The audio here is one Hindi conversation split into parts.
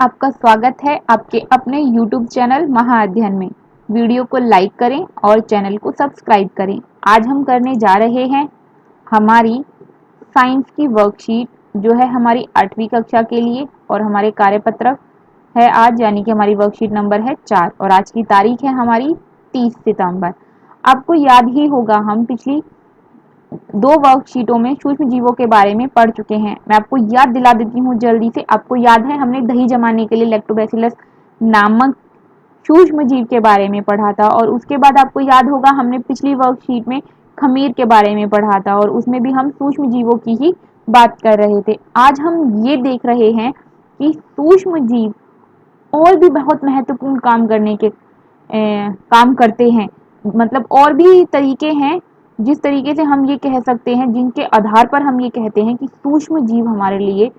आपका स्वागत है आपके अपने YouTube चैनल महाअध्ययन में। वीडियो को लाइक करें और चैनल को सब्सक्राइब करें। आज हम करने जा रहे हैं हमारी साइंस की वर्कशीट जो है हमारी 8वीं कक्षा के लिए और हमारे कार्यपत्रक है आज, यानी कि हमारी वर्कशीट नंबर है 4 और आज की तारीख है हमारी 30 सितंबर। आपको याद ही होगा हम पिछली 2 वर्कशीटों में सूक्ष्म जीवों के बारे में पढ़ चुके हैं। मैं आपको याद दिला देती हूँ जल्दी से। आपको याद है हमने दही जमाने के लिए लैक्टोबैसिलस नामक सूक्ष्म जीव के बारे में पढ़ा था और उसके बाद आपको याद होगा हमने पिछली वर्कशीट में खमीर के बारे में पढ़ा था और उसमें भी हम सूक्ष्म जीवों की ही बात कर रहे थे। आज हम ये देख रहे हैं कि सूक्ष्म जीव और भी बहुत महत्वपूर्ण काम करते हैं। मतलब और भी तरीके हैं जिस तरीके से हम ये कह सकते हैं, जिनके आधार पर हम ये कहते हैं कि सूक्ष्म जीव हमारे लिए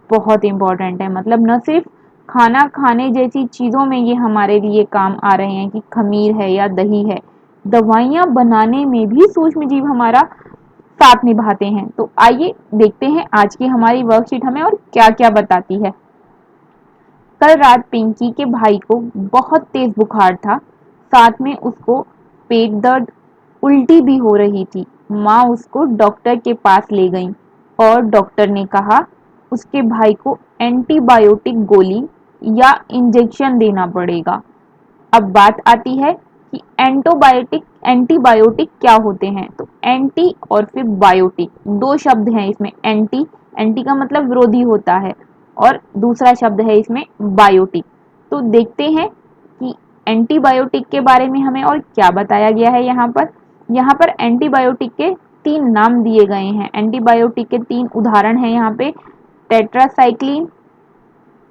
बहुत इम्पोर्टेंट है। मतलब न सिर्फ खाना खाने जैसी चीज़ों में ये हमारे लिए काम आ रहे हैं कि खमीर है या दही है, दवाइयाँ बनाने में भी सूक्ष्म जीव हमारा साथ निभाते हैं। तो आइए देखते हैं आज की हमारी वर्कशीट हमें और क्या क्या बताती है। कल रात पिंकी के भाई को बहुत तेज बुखार था, साथ में उसको पेट दर्द, उल्टी भी हो रही थी। माँ उसको डॉक्टर के पास ले गई और डॉक्टर ने कहा उसके भाई को एंटीबायोटिक गोली या इंजेक्शन देना पड़ेगा। अब बात आती है कि एंटीबायोटिक एंटीबायोटिक क्या होते हैं। तो एंटी और फिर बायोटिक, दो शब्द हैं इसमें। एंटी एंटी का मतलब विरोधी होता है और दूसरा शब्द है इसमें बायोटिक। तो देखते हैं कि एंटीबायोटिक के बारे में हमें और क्या बताया गया है। यहाँ पर एंटीबायोटिक के 3 नाम दिए गए हैं। एंटीबायोटिक के 3 उदाहरण हैं यहाँ पे: टेट्रासाइक्लिन,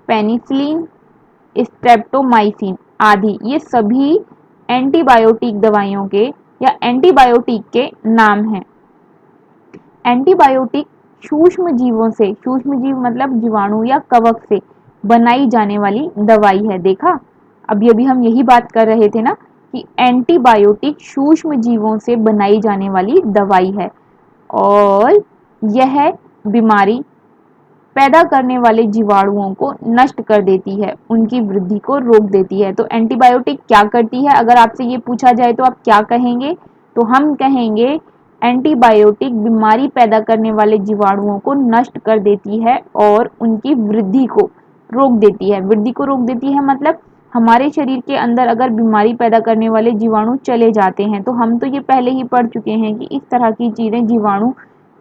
पेनिसिलिन, स्ट्रेप्टोमाइसिन आदि। ये सभी एंटीबायोटिक दवाइयों के या एंटीबायोटिक के नाम हैं। एंटीबायोटिक सूक्ष्म जीवों से, सूक्ष्म जीव मतलब जीवाणु या कवक से बनाई जाने वाली दवाई है। देखा, अभी हम यही बात कर रहे थे ना कि एंटीबायोटिक सूक्ष्म जीवों से बनाई जाने वाली दवाई है और यह बीमारी पैदा करने वाले जीवाणुओं को नष्ट कर देती है, उनकी वृद्धि को रोक देती है। तो एंटीबायोटिक क्या करती है, अगर आपसे ये पूछा जाए तो आप क्या कहेंगे? तो हम कहेंगे एंटीबायोटिक बीमारी पैदा करने वाले जीवाणुओं को नष्ट कर देती है और उनकी वृद्धि को रोक देती है। वृद्धि को रोक देती है मतलब हमारे शरीर के अंदर अगर बीमारी पैदा करने वाले जीवाणु चले जाते हैं, तो हम तो ये पहले ही पढ़ चुके हैं कि इस तरह की चीज़ें, जीवाणु,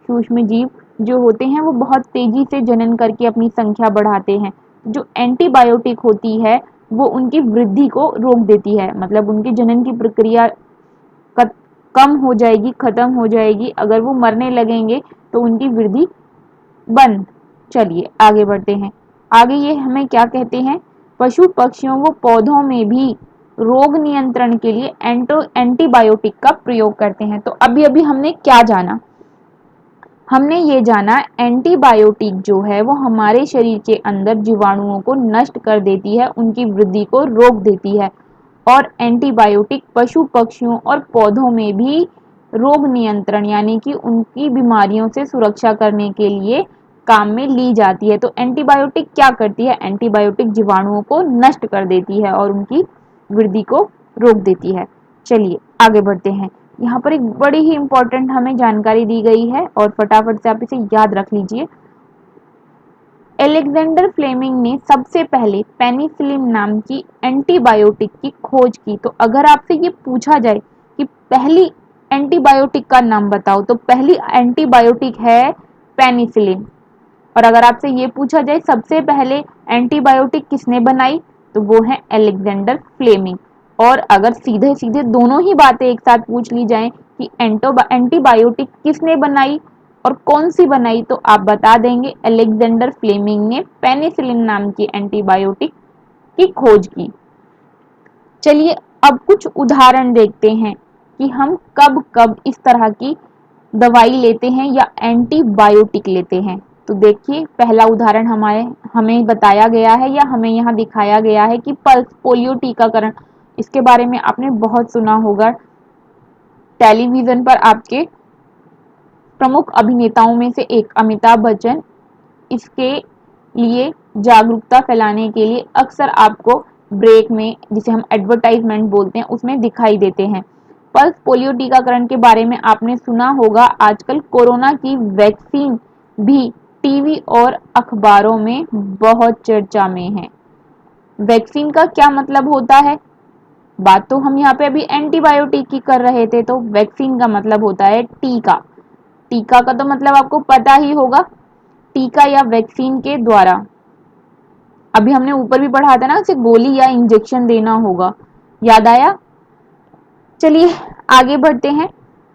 सूक्ष्म जीव जो होते हैं वो बहुत तेजी से जनन करके अपनी संख्या बढ़ाते हैं। जो एंटीबायोटिक होती है वो उनकी वृद्धि को रोक देती है, मतलब उनके जनन की प्रक्रिया कम हो जाएगी, खत्म हो जाएगी। अगर वो मरने लगेंगे तो उनकी वृद्धि बंद। चलिए आगे बढ़ते हैं। आगे ये हमें क्या कहते हैं, पशु पक्षियों व पौधों में भी रोग नियंत्रण के लिए एंटीबायोटिक का प्रयोग करते हैं। तो अभी हमने क्या जाना, हमने ये जाना एंटीबायोटिक जो है वो हमारे शरीर के अंदर जीवाणुओं को नष्ट कर देती है, उनकी वृद्धि को रोक देती है। और एंटीबायोटिक पशु पक्षियों और पौधों में भी रोग नियंत्रण यानी कि उनकी बीमारियों से सुरक्षा करने के लिए काम में ली जाती है। तो एंटीबायोटिक क्या करती है, एंटीबायोटिक जीवाणुओं को नष्ट कर देती है और उनकी वृद्धि को रोक देती है। चलिए आगे बढ़ते हैं। यहाँ पर एक बड़ी ही इंपॉर्टेंट हमें जानकारी दी गई है और फटाफट से आप इसे याद रख लीजिए। एलेक्जेंडर फ्लेमिंग ने सबसे पहले पेनिसिलिन नाम की एंटीबायोटिक की खोज की। तो अगर आपसे ये पूछा जाए कि पहली एंटीबायोटिक का नाम बताओ, तो पहली एंटीबायोटिक है पेनिसिलिन। और अगर आपसे ये पूछा जाए सबसे पहले एंटीबायोटिक किसने बनाई, तो वो है एलेक्जेंडर फ्लेमिंग। और अगर सीधे सीधे दोनों ही बातें एक साथ पूछ ली जाएं कि एंटीबायोटिक किसने बनाई और कौन सी बनाई, तो आप बता देंगे एलेक्जेंडर फ्लेमिंग ने पेनिसिलिन नाम की एंटीबायोटिक की खोज की। चलिए अब कुछ उदाहरण देखते हैं कि हम कब कब इस तरह की दवाई लेते हैं या एंटीबायोटिक लेते हैं। तो देखिए पहला उदाहरण हमें बताया गया है या हमें यहाँ दिखाया गया है कि पल्स पोलियो टीकाकरण। इसके बारे में आपने बहुत सुना होगा, टेलीविजन पर आपके प्रमुख अभिनेताओं में से एक अमिताभ बच्चन इसके लिए जागरूकता फैलाने के लिए अक्सर आपको ब्रेक में, जिसे हम एडवर्टाइजमेंट बोलते हैं, उसमें दिखाई देते हैं। पल्स पोलियो टीकाकरण के बारे में आपने सुना होगा। आजकल कोरोना की वैक्सीन भी टीवी और अखबारों में बहुत चर्चा में है। वैक्सीन का क्या मतलब होता है? बात तो हम यहाँ पे अभी एंटीबायोटिक की कर रहे थे, तो वैक्सीन का मतलब होता है टीका। टीका का तो मतलब आपको पता ही होगा, टीका या वैक्सीन के द्वारा, अभी हमने ऊपर भी पढ़ा था ना, उसे गोली या इंजेक्शन देना होगा, याद आया? चलिए आगे बढ़ते हैं।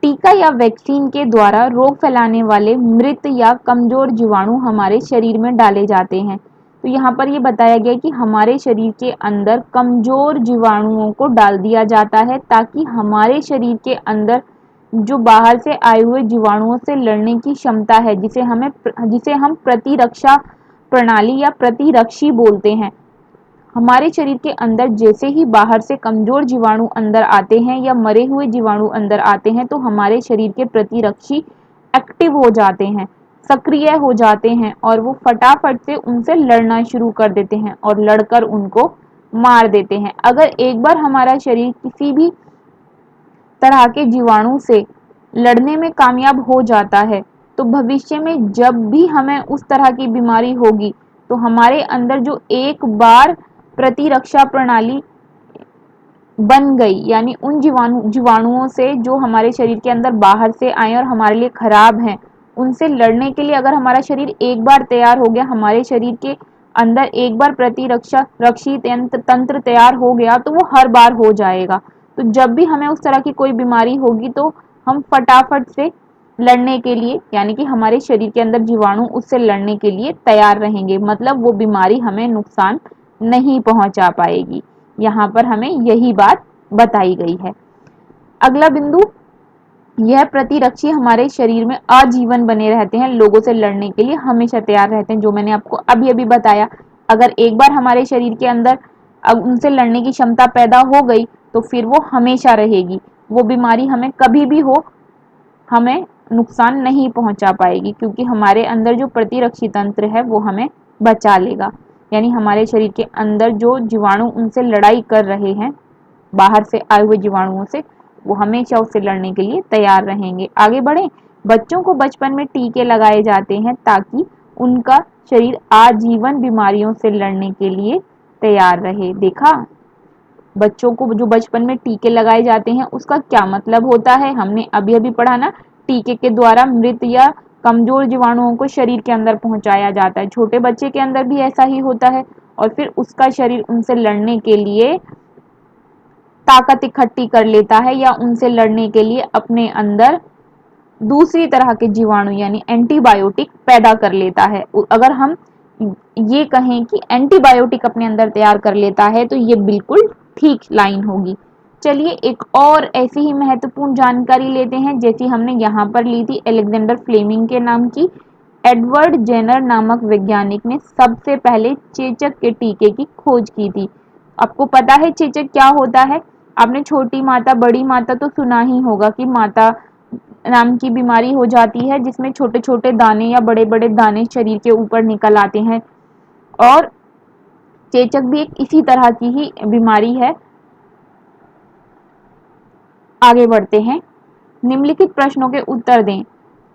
टीका या वैक्सीन के द्वारा रोग फैलाने वाले मृत या कमजोर जीवाणु हमारे शरीर में डाले जाते हैं। तो यहाँ पर ये बताया गया कि हमारे शरीर के अंदर कमजोर जीवाणुओं को डाल दिया जाता है, ताकि हमारे शरीर के अंदर जो बाहर से आए हुए जीवाणुओं से लड़ने की क्षमता है, जिसे हम प्रतिरक्षा प्रणाली या प्रतिरक्षी बोलते हैं, हमारे शरीर के अंदर जैसे ही बाहर से कमजोर जीवाणु अंदर आते हैं या मरे हुए जीवाणु अंदर आते हैं, तो हमारे शरीर के प्रतिरक्षी एक्टिव हो जाते हैं, सक्रिय हो जाते हैं, और वो फटाफट से उनसे लड़ना शुरू कर देते हैं और लड़कर उनको मार देते हैं। अगर एक बार हमारा शरीर किसी भी तरह के जीवाणु से लड़ने में कामयाब हो जाता है, तो भविष्य में जब भी हमें उस तरह की बीमारी होगी, तो हमारे अंदर जो एक बार प्रतिरक्षा प्रणाली बन गई, यानी उन जीवाणुओं से जो हमारे शरीर के अंदर बाहर से आए और हमारे लिए खराब हैं, उनसे लड़ने के लिए अगर हमारा शरीर एक बार तैयार हो गया, हमारे शरीर के अंदर एक बार प्रतिरक्षा रक्षी तंत्र तैयार हो गया, तो वो हर बार हो जाएगा। तो जब भी हमें उस तरह की कोई बीमारी होगी, तो हम फटाफट से लड़ने के लिए, यानी कि हमारे शरीर के अंदर जीवाणु उससे लड़ने के लिए तैयार रहेंगे, मतलब वो बीमारी हमें नुकसान नहीं पहुंचा पाएगी। यहाँ पर हमें यही बात बताई गई है। अगला बिंदु, यह प्रतिरक्षी हमारे शरीर में आजीवन बने रहते हैं, लोगों से लड़ने के लिए हमेशा तैयार रहते हैं, जो मैंने आपको अभी अभी बताया। अगर एक बार हमारे शरीर के अंदर अब उनसे लड़ने की क्षमता पैदा हो गई, तो फिर वो हमेशा रहेगी, वो बीमारी हमें कभी भी हो, हमें नुकसान नहीं पहुंचा पाएगी, क्योंकि हमारे अंदर जो प्रतिरक्षी तंत्र है वो हमें बचा लेगा। यानी हमारे शरीर के अंदर जो जीवाणु उनसे लड़ाई कर रहे हैं, बाहर से आए हुए जीवाणुओं से, वो हमेशा उससे लड़ने के लिए तैयार रहेंगे। आगे बढ़े। बच्चों को बचपन में टीके लगाए जाते हैं, ताकि उनका शरीर आजीवन बीमारियों से लड़ने के लिए तैयार रहे। देखा, बच्चों को जो बचपन में टीके लगाए जाते हैं, उसका क्या मतलब होता है, हमने अभी अभी पढ़ा ना। टीके के द्वारा मृत या कमजोर जीवाणुओं को शरीर के अंदर पहुंचाया जाता है। छोटे बच्चे के अंदर भी ऐसा ही होता है, और फिर उसका शरीर उनसे लड़ने के लिए ताकत इकट्ठी कर लेता है, या उनसे लड़ने के लिए अपने अंदर दूसरी तरह के जीवाणु यानी एंटीबायोटिक पैदा कर लेता है। अगर हम ये कहें कि एंटीबायोटिक अपने अंदर तैयार कर लेता है, तो ये बिल्कुल ठीक लाइन होगी। चलिए एक और ऐसी ही महत्वपूर्ण जानकारी लेते हैं, जैसी हमने यहाँ पर ली थी अलेक्जेंडर फ्लेमिंग के नाम की। एडवर्ड जेनर नामक वैज्ञानिक ने सबसे पहले चेचक के टीके की खोज की थी। आपको पता है चेचक क्या होता है? आपने छोटी माता बड़ी माता तो सुना ही होगा कि माता नाम की बीमारी हो जाती है, जिसमें छोटे छोटे दाने या बड़े बड़े दाने शरीर के ऊपर निकल आते हैं, और चेचक भी एक इसी तरह की ही बीमारी है। आगे बढ़ते हैं। निम्नलिखित प्रश्नों के उत्तर दें।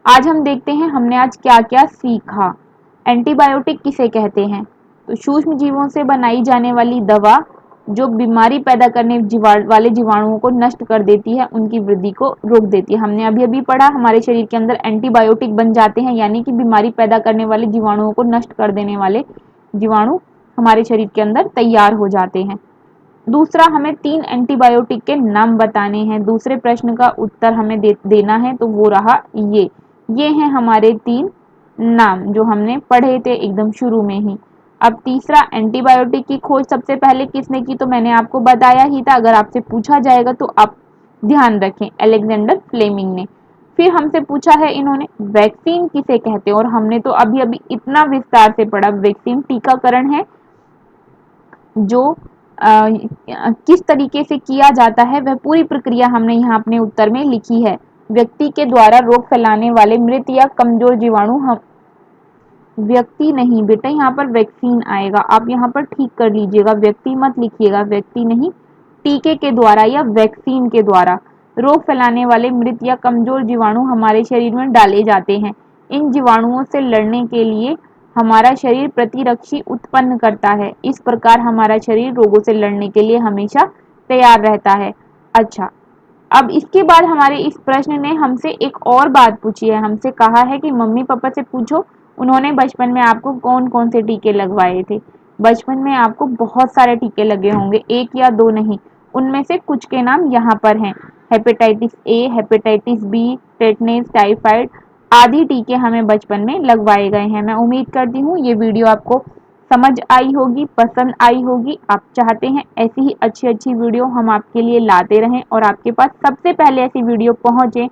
आज हम देखते हैं हमने आज क्या क्या सीखा। एंटीबायोटिक किसे कहते हैं? तो सूक्ष्म जीवों से बनाई जाने वाली दवा जो बीमारी पैदा करने वाले जीवाणुओं को नष्ट कर देती है, उनकी वृद्धि को रोक देती है। हमने अभी अभी पढ़ा, हमारे शरीर के अंदर एंटीबायोटिक बन जाते हैं, यानी कि बीमारी पैदा करने वाले जीवाणुओं को नष्ट कर देने वाले जीवाणु हमारे शरीर के अंदर तैयार हो जाते हैं। दूसरा, हमें 3 एंटीबायोटिक के नाम बताने हैं। दूसरे प्रश्न का उत्तर हमें देना है, तो वो रहा ये हैं हमारे 3 नाम जो हमने पढ़े थे एकदम शुरू में ही। अब तीसरा, एंटीबायोटिक की खोज सबसे पहले किसने की, तो मैंने आपको बताया ही था। अगर आपसे पूछा जाएगा तो आप ध्यान रखें, अलेक्जेंडर फ्लेमिंग ने। फिर हमसे पूछा है इन्होंने वैक्सीन किसे कहते हैं, और हमने तो अभी अभी इतना विस्तार से पढ़ा। वैक्सीन टीकाकरण है जो किस तरीके से किया जाता है, वह पूरी प्रक्रिया हमने यहाँ अपने उत्तर में लिखी है। व्यक्ति के द्वारा रोग फैलाने वाले मृत या कमजोर जीवाणु व्यक्ति नहीं बेटा, यहाँ पर वैक्सीन आएगा। आप यहाँ पर ठीक कर लीजिएगा, व्यक्ति मत लिखिएगा, व्यक्ति नहीं, टीके के द्वारा या वैक्सीन के द्वारा रोग फैलाने वाले मृत या कमजोर जीवाणु हमारे शरीर में डाले जाते हैं। इन जीवाणुओं से लड़ने के लिए हमारा शरीर प्रतिरक्षी उत्पन्न करता है। इस प्रकार हमारा शरीर रोगों से लड़ने के लिए हमेशा तैयार रहता है। अच्छा, अब इसके बाद हमारे इस प्रश्न ने हमसे एक और बात पूछी है। हमसे कहा है कि मम्मी पापा से पूछो उन्होंने बचपन में आपको कौन कौन से टीके लगवाए थे। बचपन में आपको बहुत सारे टीके लगे होंगे, एक या दो नहीं। उनमें से कुछ के नाम यहाँ पर हैं। Hepatitis A, hepatitis B, tetanus, typhoid आदि टीके हमें बचपन में लगवाए गए हैं। मैं उम्मीद करती हूँ ये वीडियो आपको समझ आई होगी, पसंद आई होगी। आप चाहते हैं ऐसी ही अच्छी अच्छी वीडियो हम आपके लिए लाते रहें और आपके पास सबसे पहले ऐसी वीडियो पहुंचे,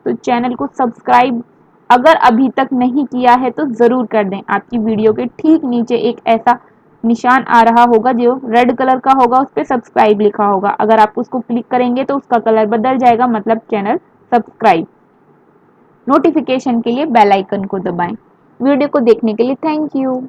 तो चैनल को सब्सक्राइब अगर अभी तक नहीं किया है तो ज़रूर कर दें। आपकी वीडियो के ठीक नीचे एक ऐसा निशान आ रहा होगा जो रेड कलर का होगा, उस पर सब्सक्राइब लिखा होगा। अगर आप उसको क्लिक करेंगे तो उसका कलर बदल जाएगा, मतलब चैनल सब्सक्राइब। नोटिफिकेशन के लिए बेल आइकन को दबाएं। वीडियो को देखने के लिए थैंक यू।